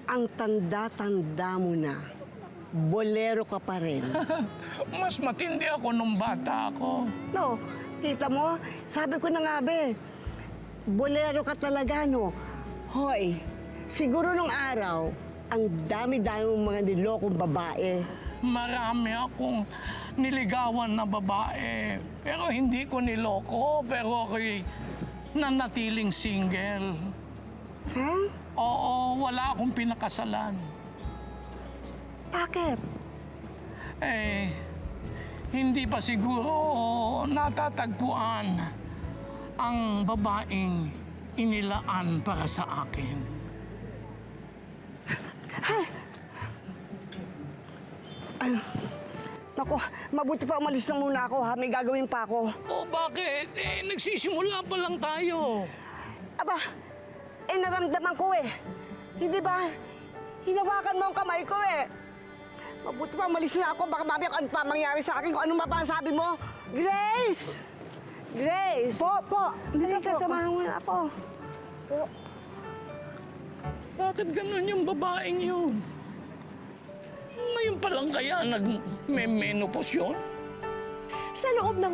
ang tanda-tanda mo na, bolero ka pa rin. Mas matindi ako nung bata ako. No, kita mo, sabi ko na nga be, bolero ka talaga, no? Hoy, siguro nung araw, ang dami-dami mong mga nilokong babae. Marami akong niligawan na babae. Pero hindi ko niloko, pero ako'y nanatiling single. Huh? Oo, wala akong pinakasalan. Bakit? Eh, hindi pa siguro natatagpuan ang babaeng inilaan para sa akin. Naku, mabuti pa umalis na muna ako ha, may gagawin pa ako. Oh, bakit? Eh, nagsisimula pa lang tayo. Aba, naramdaman ko eh. Hindi ba? Hinawakan mo ang kamay ko eh. Mabuti pa umalis na ako, baka mamaya ano pa mangyari sa akin, kung ano pa ang sabi mo. Grace! Grace! Po. Hindi ka, samahan mo na ako. Po. Bakit ganun yung babaeng yun? Ngayon pa lang kaya nag-menopause yun? Sa loob ng